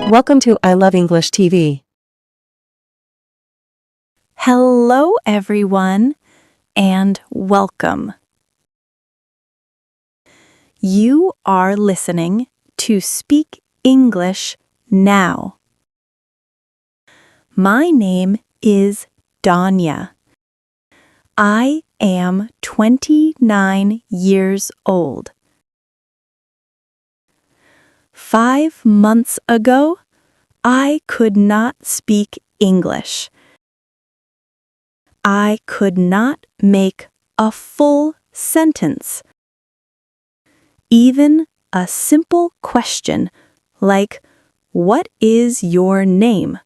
Welcome to I Love English TV. Hello, everyone, and welcome. You are listening to Speak English Now. My name is Danya. I am 29 years old. 5 months ago, I could not speak English. I could not make a full sentence. Even a simple question like, "What is your name?"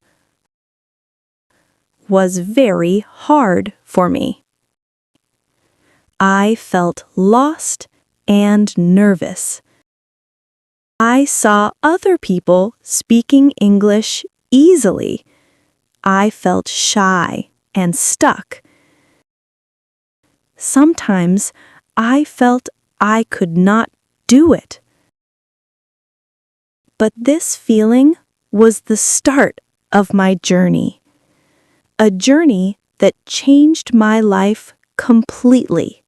was very hard for me. I felt lost and nervous. I saw other people speaking English easily. I felt shy and stuck. Sometimes I felt I could not do it. But this feeling was the start of my journey. A journey that changed my life completely.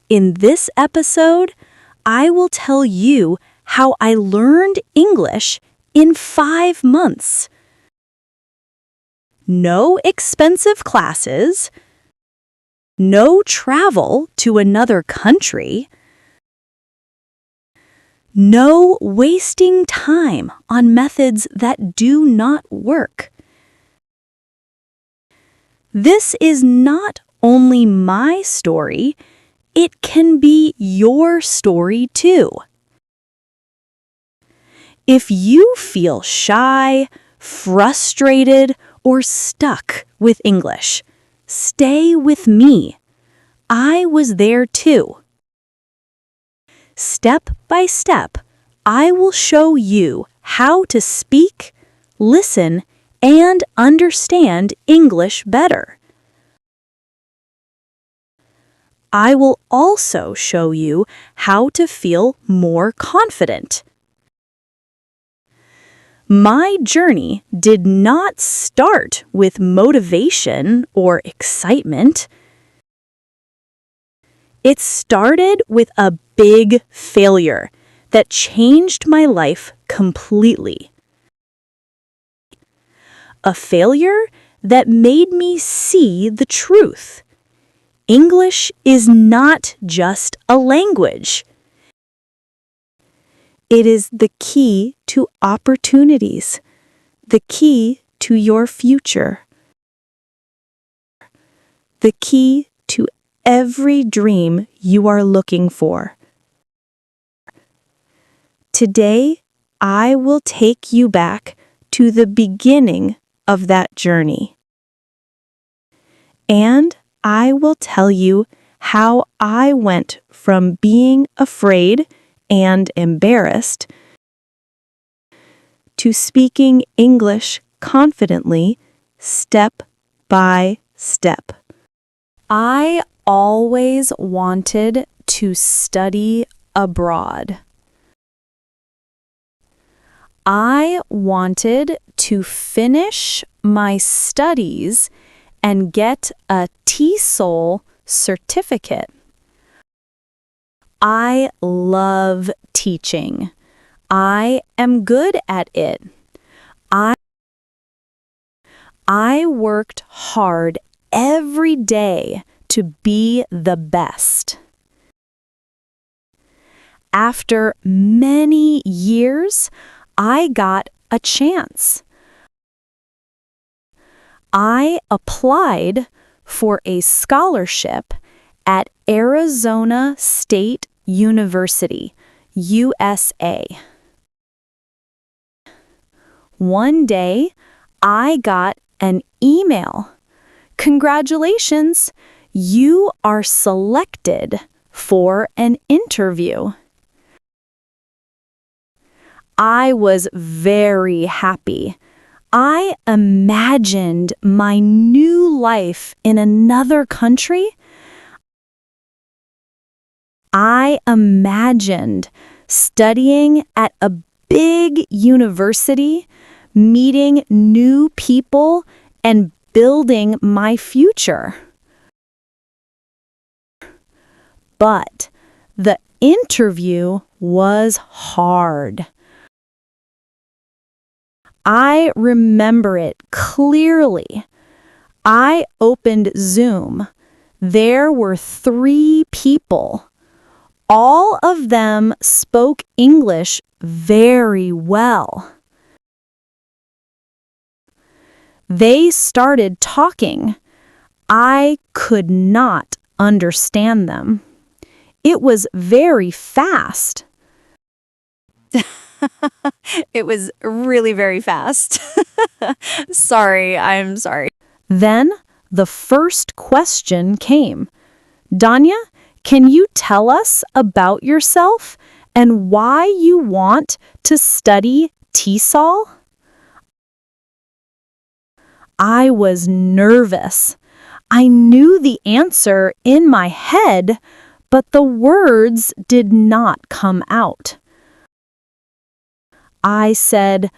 In this episode, I will tell you how I learned English in 5 months. No expensive classes, no travel to another country, no wasting time on methods that do not work. This is not only my story, it can be your story too. If you feel shy, frustrated, or stuck with English, stay with me. I was there too. Step by step, I will show you how to speak, listen, and understand English better. I will also show you how to feel more confident. My journey did not start with motivation or excitement. It started with a big failure that changed my life completely. A failure that made me see the truth. English is not just a language. It is the key to opportunities, the key to your future, the key to every dream you are looking for. Today, I will take you back to the beginning of that journey. And I will tell you how I went from being afraid and embarrassed to speaking English confidently, step by step. I always wanted to study abroad. I wanted to finish my studies and get a TESOL certificate. I love teaching. I am good at it. I worked hard every day to be the best. After many years, I got a chance. I applied for a scholarship at Arizona State University, USA. One day, I got an email. "Congratulations, you are selected for an interview." I was very happy. I imagined my new life in another country. I imagined studying at a big university, meeting new people, and building my future. But the interview was hard. I remember it clearly. I opened Zoom. There were 3 people. All of them spoke English very well. They started talking. I could not understand them. It was very fast. It was really very fast. Sorry, I'm sorry. Then the first question came. Danya, can you tell us about yourself and why you want to study TESOL? I was nervous. I knew the answer in my head, but the words did not come out. I said,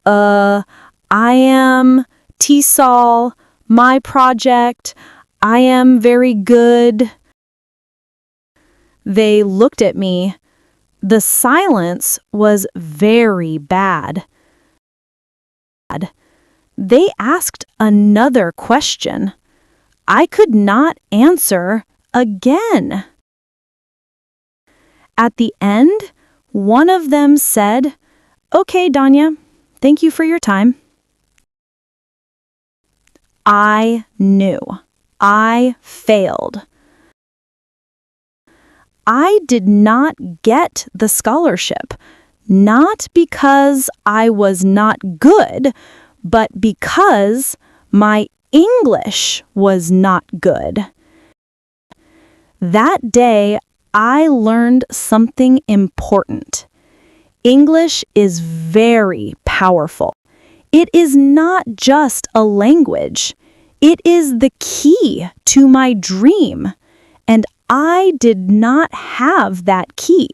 I am TESOL, my project, I am very good. They looked at me. The silence was very bad. They asked another question. I could not answer again. At the end, one of them said, "Okay, Danya, thank you for your time." I knew. I failed. I did not get the scholarship, not because I was not good, but because my English was not good. That day, I learned something important. English is very powerful. It is not just a language. It is the key to my dream, and I did not have that key.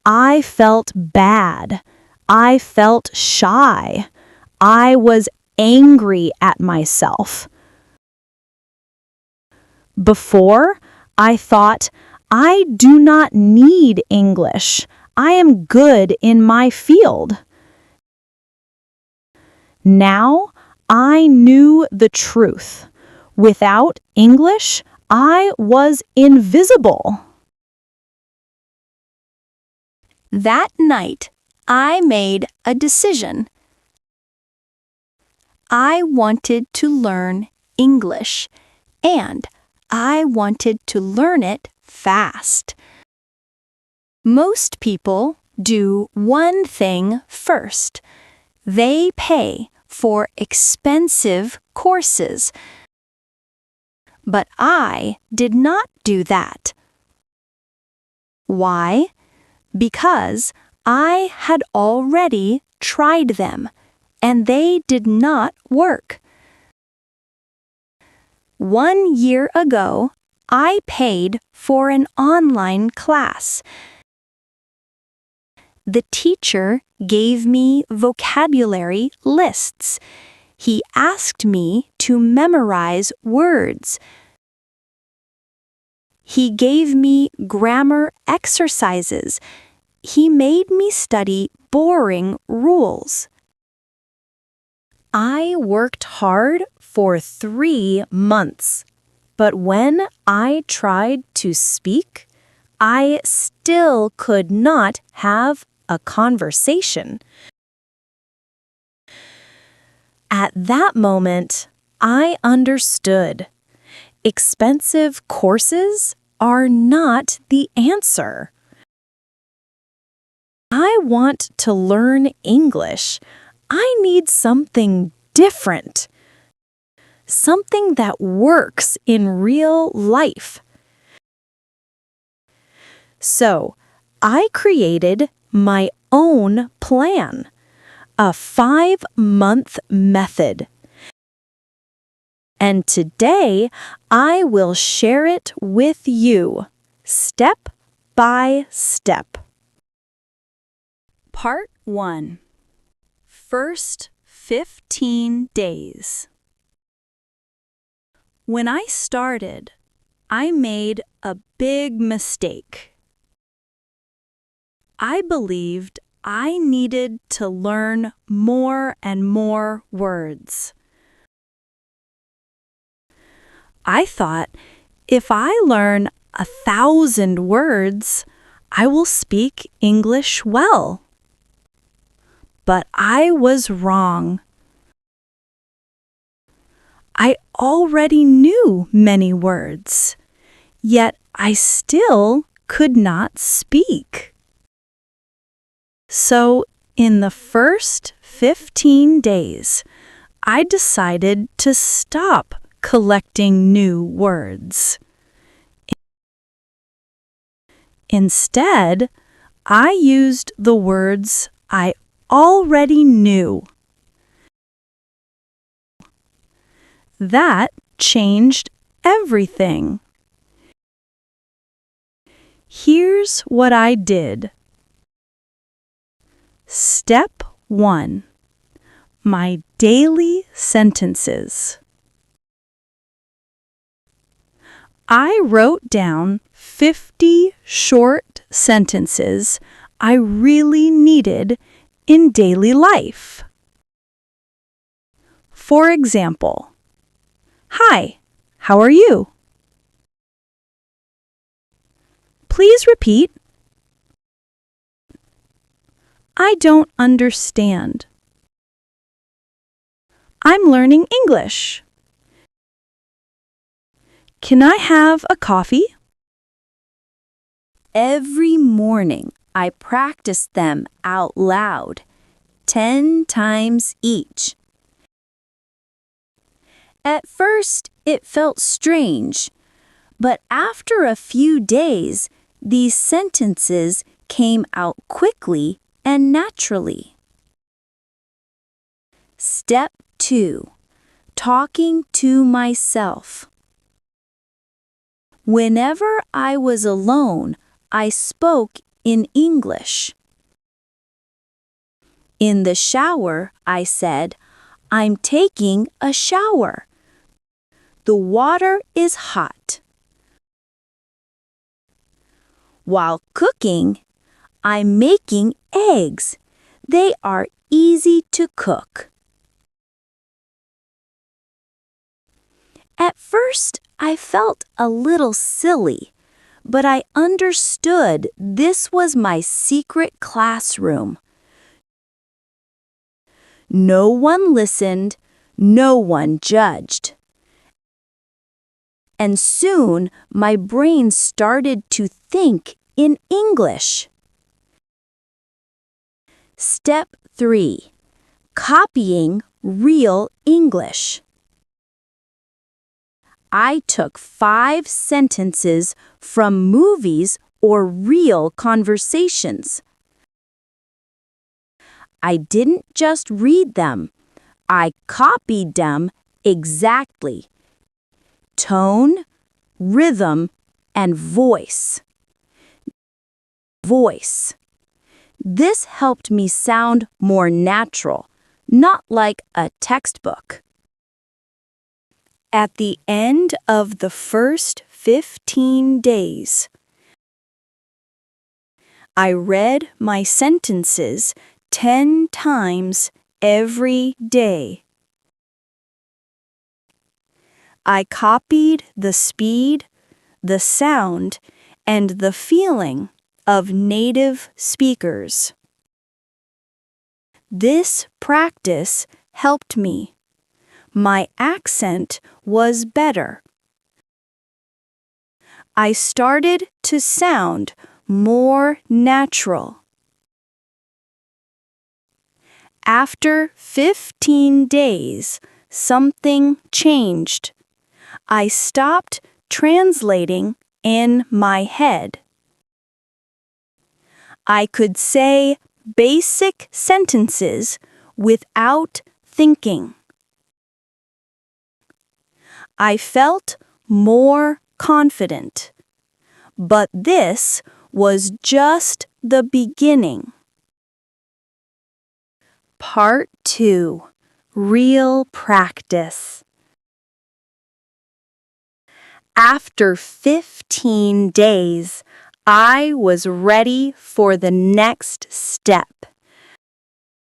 I felt bad. I felt shy. I was angry at myself. Before, I thought, I do not need English. I am good in my field. Now, I knew the truth. Without English, I was invisible. That night, I made a decision. I wanted to learn English, and I wanted to learn it fast. Most people do one thing first. They pay for expensive courses. But I did not do that. Why? Because I had already tried them, and they did not work. 1 year ago, I paid for an online class. The teacher gave me vocabulary lists. He asked me to memorize words. He gave me grammar exercises. He made me study boring rules. I worked hard for 3 months, but when I tried to speak, I still could not have a conversation. At that moment, I understood. Expensive courses are not the answer. I want to learn English. I need something different. Something that works in real life. So, I created my own plan, a 5-month method. And today, I will share it with you, step by step. Part 1. First 15 days. When I started, I made a big mistake. I believed I needed to learn more and more words. I thought, if I learn 1,000 words, I will speak English well. But I was wrong. I already knew many words, yet I still could not speak. So, in the first 15 days, I decided to stop collecting new words. Instead, I used the words I already knew. That changed everything. Here's what I did. Step 1. My daily sentences. I wrote down 50 short sentences I really needed in daily life. For example, "Hi, how are you?" Please repeat. I don't understand. I'm learning English. Can I have a coffee? Every morning, I practice them out loud, 10 times each. At first, it felt strange, but after a few days, these sentences came out quickly and naturally. Step 2. Talking to myself. Whenever I was alone, I spoke in English. In the shower, I said, "I'm taking a shower. The water is hot." While cooking, I'm making eggs. They are easy to cook. At first, I felt a little silly, but I understood this was my secret classroom. No one listened, no one judged. And soon, my brain started to think in English. Step 3. Copying real English. I took 5 sentences from movies or real conversations. I didn't just read them, I copied them exactly. Tone, rhythm, and voice. Voice. This helped me sound more natural, not like a textbook. At the end of the first 15 days, I read my sentences 10 times every day. I copied the speed, the sound, and the feeling of native speakers. This practice helped me. My accent was better. I started to sound more natural. After 15 days, something changed. I stopped translating in my head. I could say basic sentences without thinking. I felt more confident. But this was just the beginning. Part 2. Real Practice. After 15 days, I was ready for the next step.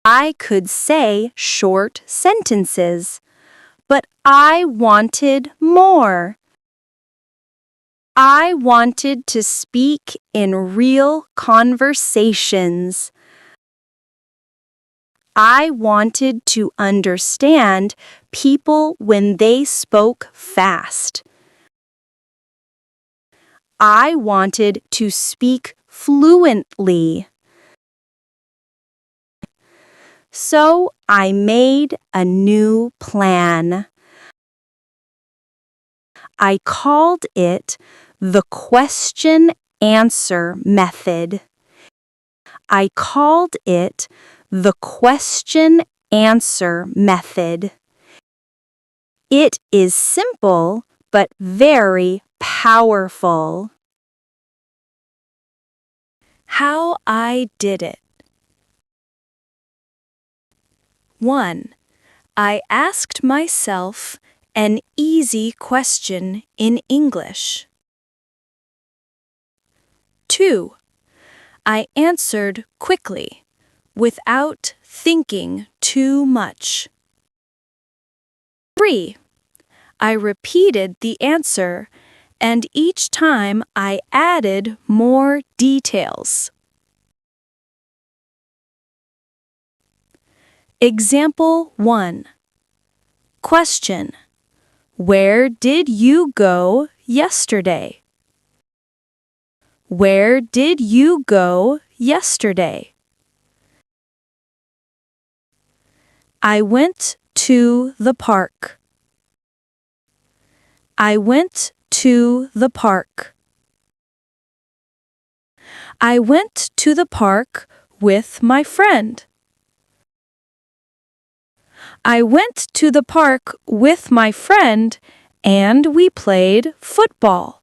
I could say short sentences, but I wanted more. I wanted to speak in real conversations. I wanted to understand people when they spoke fast. I wanted to speak fluently. So I made a new plan. I called it the question-answer method. I called it the question-answer method. It is simple but very powerful. How I did it. 1. I asked myself an easy question in English. 2. I answered quickly, without thinking too much. 3. I repeated the answer, and each time I added more details. Example 1. Question: Where did you go yesterday? Where did you go yesterday? I went to the park. I went to the park. I went to the park with my friend. I went to the park with my friend and we played football.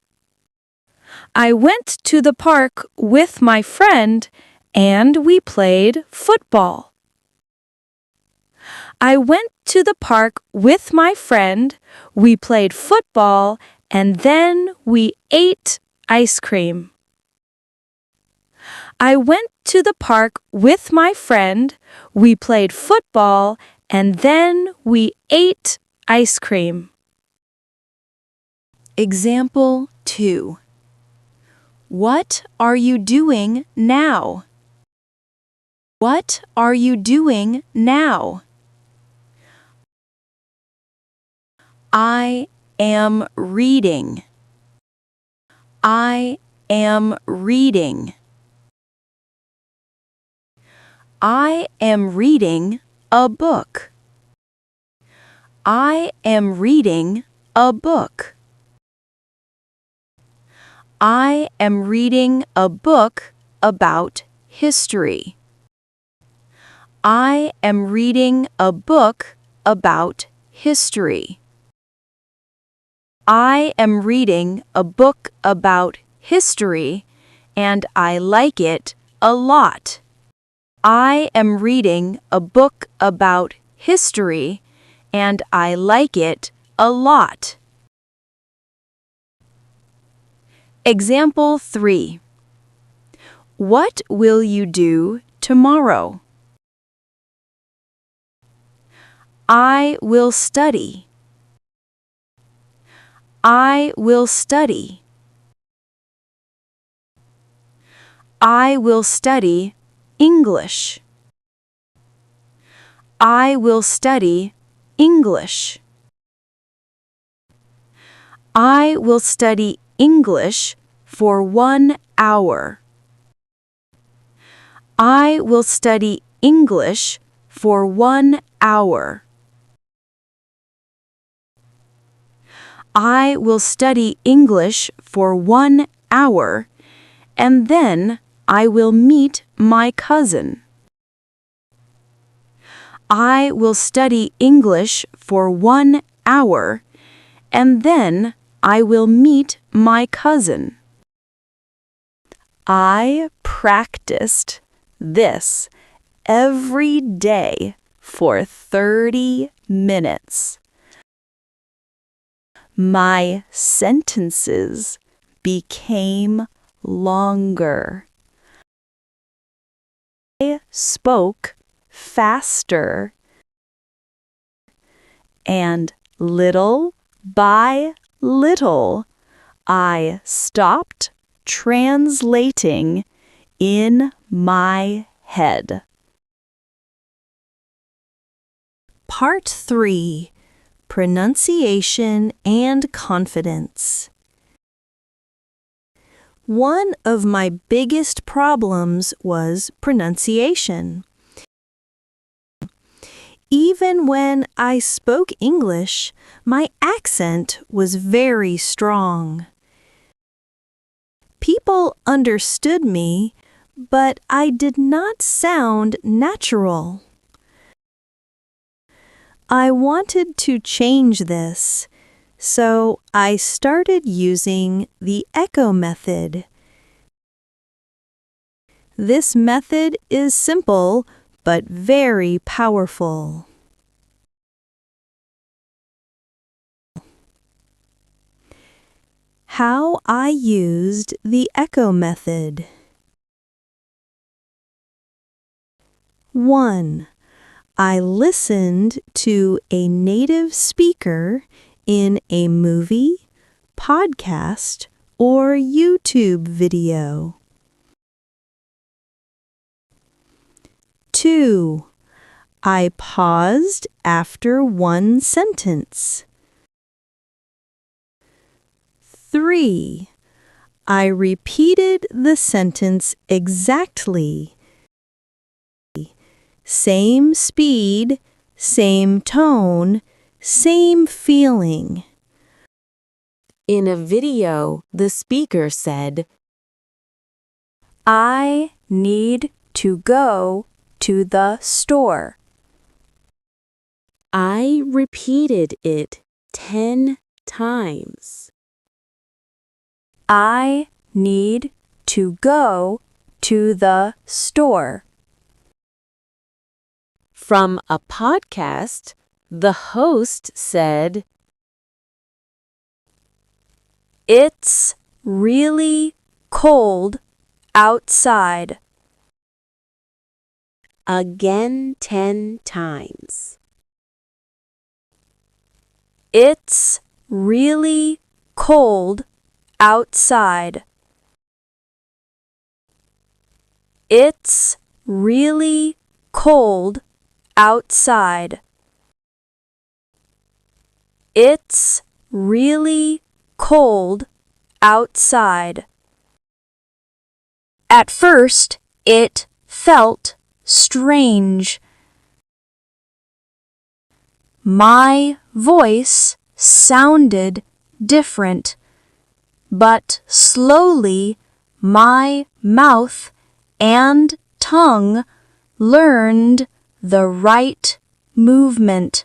I went to the park with my friend and we played football. I went to the park with my friend, we played football, and then we ate ice cream. I went to the park with my friend, we played football, and then we ate ice cream. Example 2. What are you doing now? What are you doing now? I am reading. I am reading. I am reading a book. I am reading a book. I am reading a book about history. I am reading a book about history. I am reading a book about history, and I like it a lot. I am reading a book about history, and I like it a lot. Example 3. What will you do tomorrow? I will study. I will study. I will study English. I will study English. I will study English for 1 hour. I will study English for 1 hour. I will study English for 1 hour, and then I will meet my cousin. I will study English for 1 hour, and then I will meet my cousin. I practiced this every day for 30 minutes. My sentences became longer. I spoke faster, and little by little, I stopped translating in my head. Part 3. Pronunciation and Confidence. One of my biggest problems was pronunciation. Even when I spoke English, my accent was very strong. People understood me, but I did not sound natural. I wanted to change this, so I started using the echo method. This method is simple but very powerful. How I used the echo method. 1. I listened to a native speaker in a movie, podcast, or YouTube video. 2. I paused after one sentence. 3. I repeated the sentence exactly. Same speed, same tone, same feeling. In a video, the speaker said, I need to go to the store. I repeated it 10 times. I need to go to the store. From a podcast, the host said, It's really cold outside. again 10 times. It's really cold outside. It's really cold outside. It's really cold outside. At first, it felt strange. My voice sounded different, but slowly my mouth and tongue learned the right movement.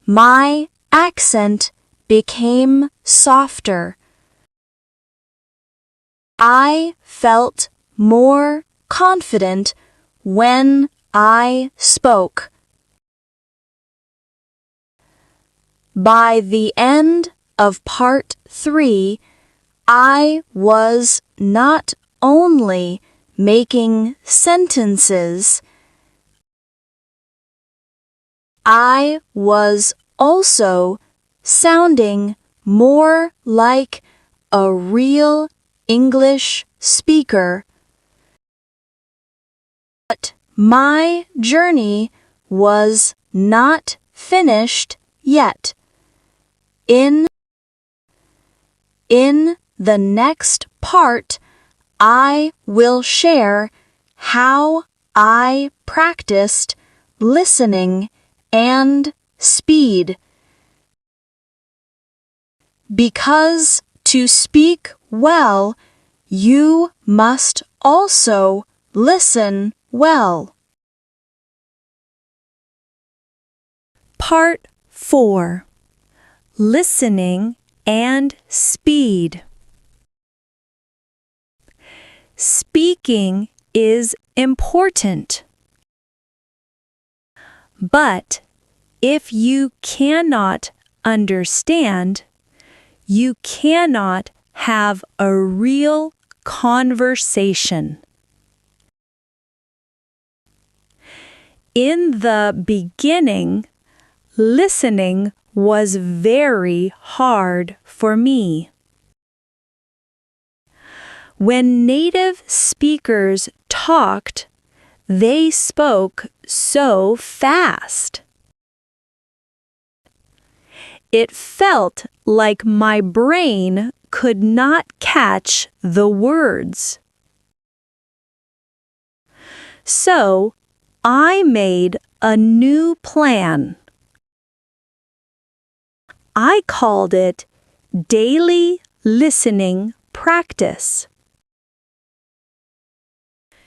My accent became softer. I felt more confident when I spoke. By the end of part 3, I was not only making sentences, I was also sounding more like a real English speaker. But my journey was not finished yet. In the next part, I will share how I practiced listening and speed. Because to speak well, you must also listen well. Part 4. Listening and speed. Speaking is important. But if you cannot understand, you cannot have a real conversation. In the beginning, listening was very hard for me. When native speakers talked, they spoke so fast. It felt like my brain could not catch the words. So, I made a new plan. I called it daily listening practice.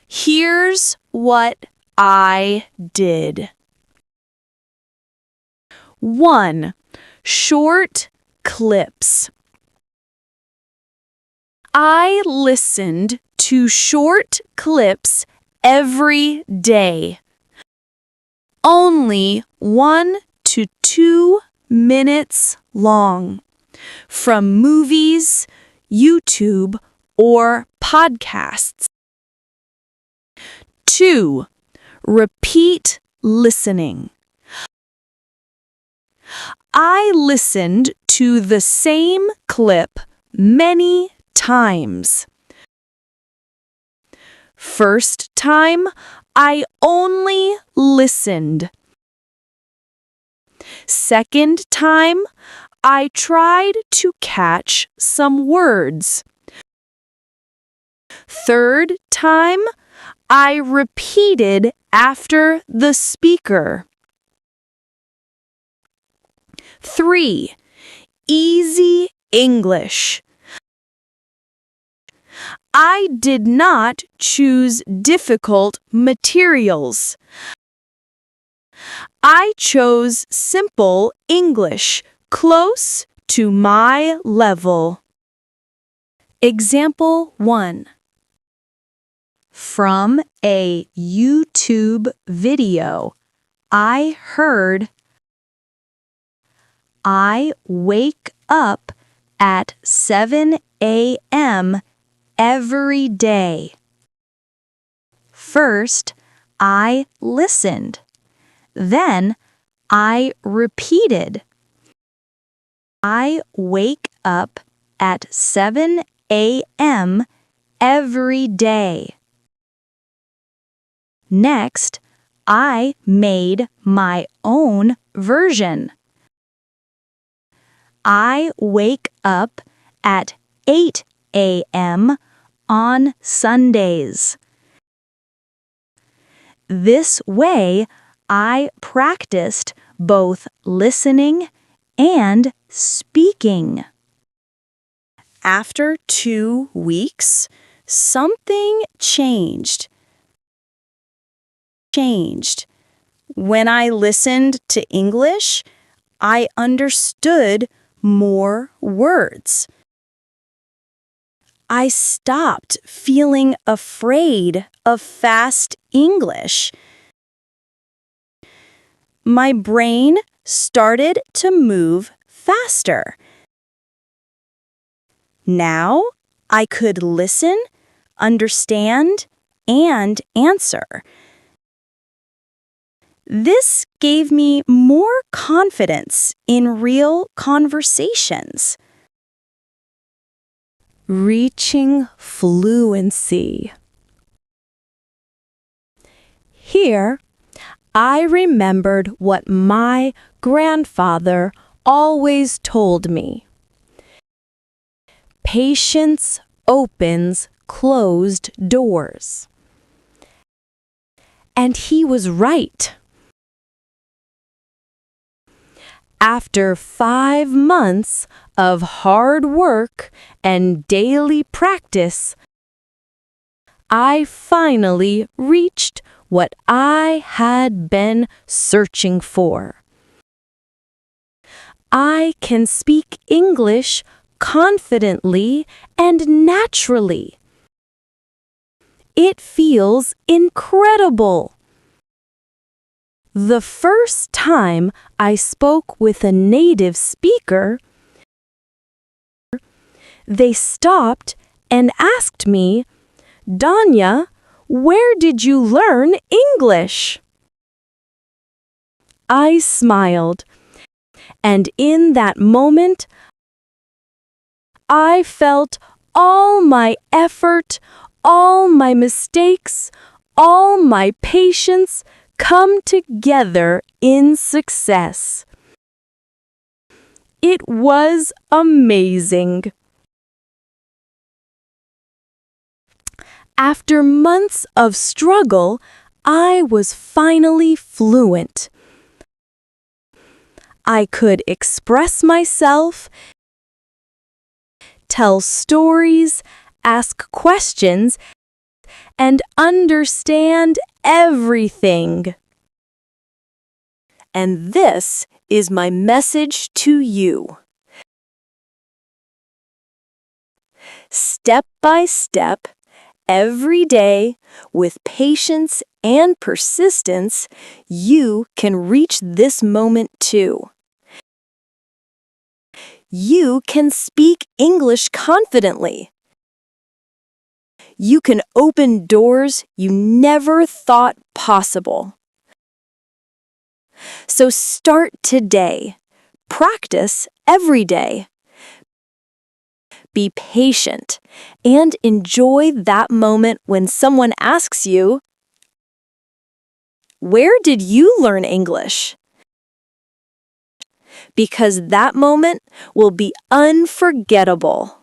Here's what I did. 1. Short clips. I listened to short clips every day. Only 1 to 2 minutes long, from movies, YouTube, or podcasts. 2. Repeat listening. I listened to the same clip many times. First time, I only listened. Second time, I tried to catch some words. Third time, I repeated after the speaker. 3. Easy English. I did not choose difficult materials. I chose simple English, close to my level. Example 1. From a YouTube video, I heard, I wake up at 7 a.m. every day. First, I listened. Then, I repeated. I wake up at 7 a.m. every day. Next, I made my own version. I wake up at 8 a.m. on Sundays. This way, I practiced both listening and speaking. After 2 weeks, something changed. When I listened to English, I understood more words. I stopped feeling afraid of fast English. My brain started to move faster. Now I could listen, understand, and answer. This gave me more confidence in real conversations. Reaching fluency. Here, I remembered what my grandfather always told me. Patience opens closed doors. And he was right. After 5 months of hard work and daily practice, I finally reached what I had been searching for. I can speak English confidently and naturally. It feels incredible. The first time I spoke with a native speaker, they stopped and asked me, "Danya, where did you learn English?" I smiled, and in that moment, I felt all my effort, all my mistakes, all my patience come together in success. It was amazing. After months of struggle, I was finally fluent. I could express myself, tell stories, ask questions, and understand everything. And this is my message to you. Step by step, every day, with patience and persistence, you can reach this moment too. You can speak English confidently. You can open doors you never thought possible. So start today. Practice every day. Be patient and enjoy that moment when someone asks you, "Where did you learn English?" Because that moment will be unforgettable.